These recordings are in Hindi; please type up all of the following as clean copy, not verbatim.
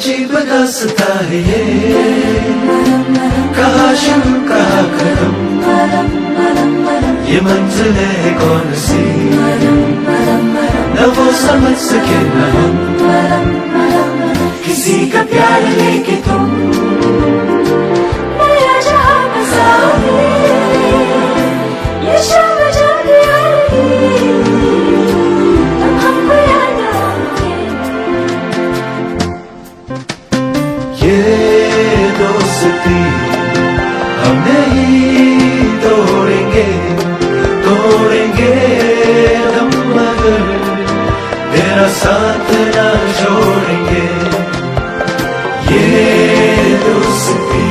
अजीब दास्ता है ये, कहाँ शुरू कहाँ खत्म, ये मंजिल है कौन सी, न वो समझ सके न हम, किसी का प्यार लेके तुम नया जहां बसाओगे, ये शाम जल्दी आएगी, तुम हमको याद आओगे। ये दोस्ती हम नहीं तोड़ेंगे, तोड़ेंगे हम मगर तेरा साथ ना छोड़ेंगे। ये दोस्ती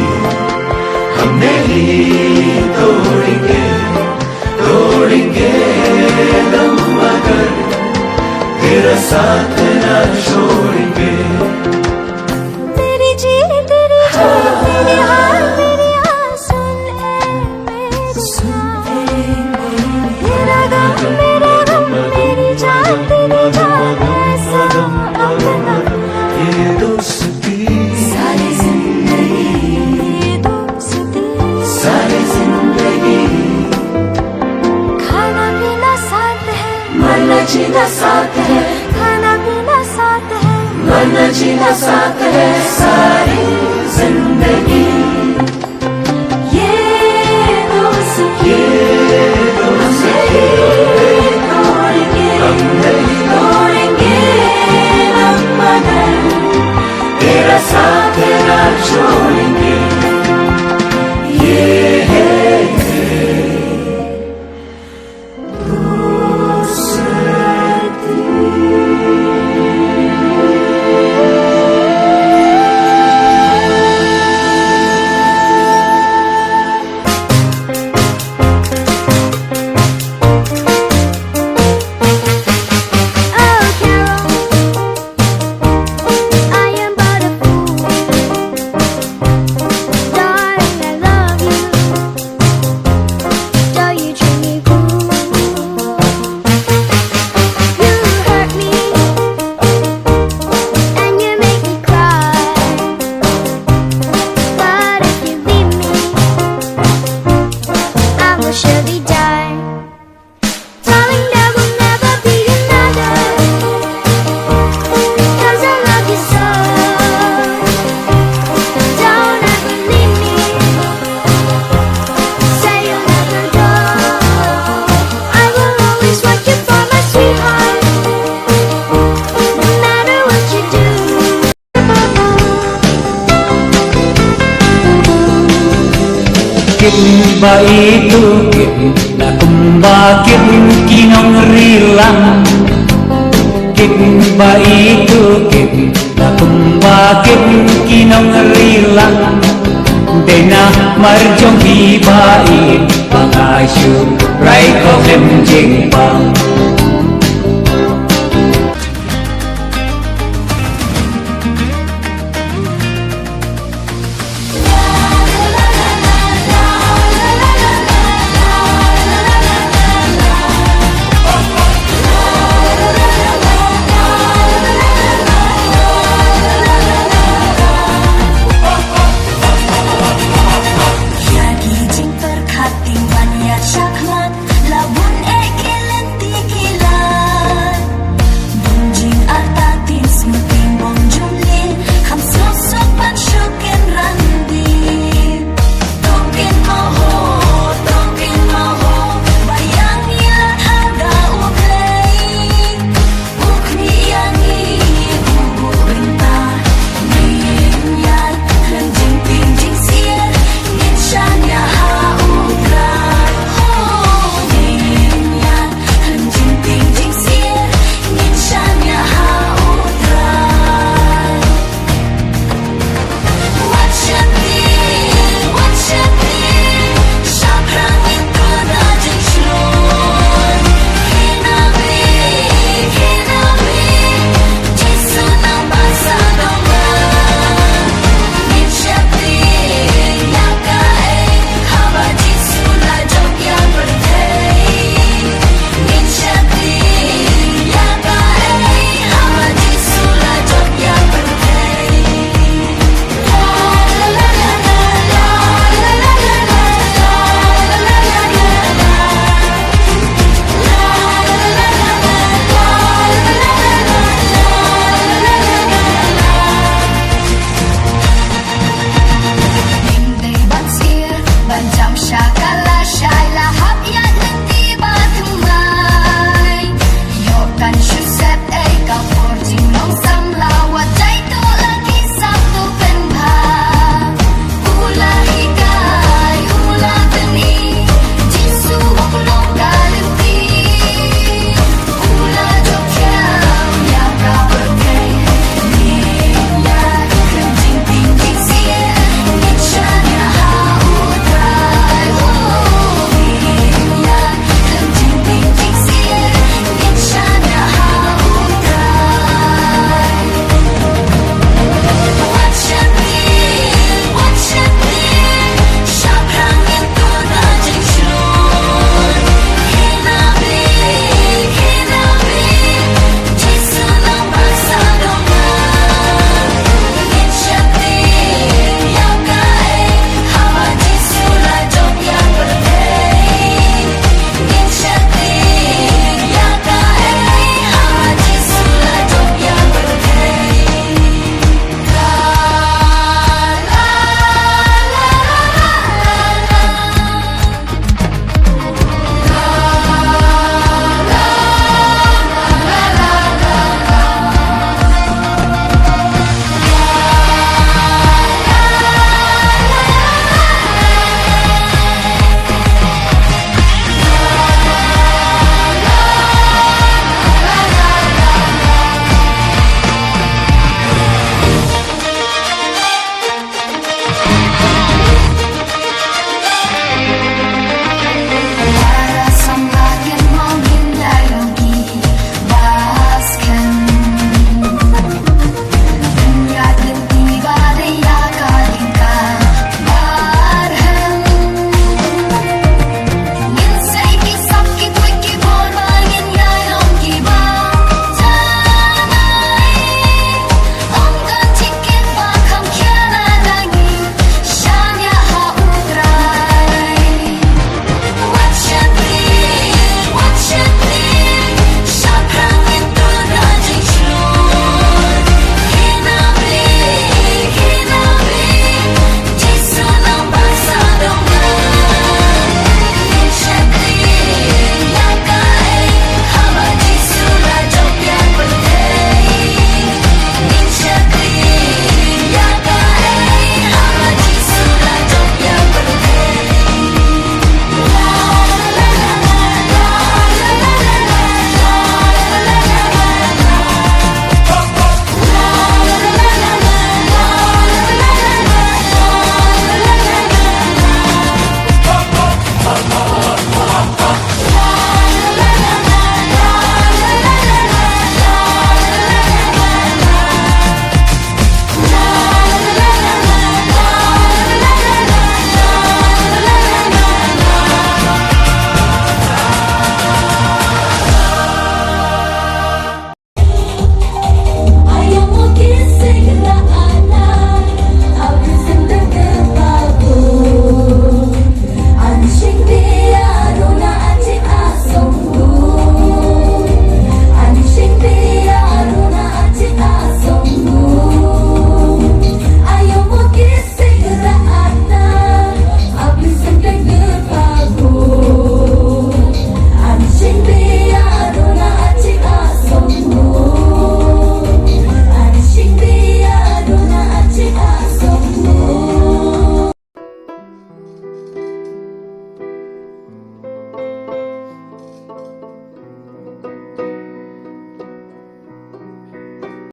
हम नहीं तोड़ेंगे, तोड़ेंगे हम मगर तेरा साथ ना छोड़ेंगे। तेरी जी तेरी हाल मेरी आंसुन है मेरी तेरा गम मेरा गम मेरी जान तेरी जान ऐसा अपना। ये दोस्ती सारी जिंदगी, ये दोस्ती सारी जिंदगी, खाना पीना साथ है, मरना जीना साथ है, खाना पीना साथ है, मरना जीना साथ है सारी जिंदगी। ये दोस्ती ये दोस्ती हम नहीं तोड़ेंगे हम मगर तेरा साथ ना छोड़ेंगे। ये है Oh Carol, I am but a fool, darling I love you, though you treat me cruel. You hurt me and you make me cry, but if you leave me, I will surely die. Darling, there will never be another, 'cause I love you so. Don't ever leave me, say you'll never go. I will always want you for my sweetheart, no matter what you do. Kiếp ba itu kiếp là tumba kiếp kinong rilang. Kiếp ba itu kiếp là tumba kiếp kinong rilang. Dena marjong hi ba i pangasyu rai ko hem jing pang.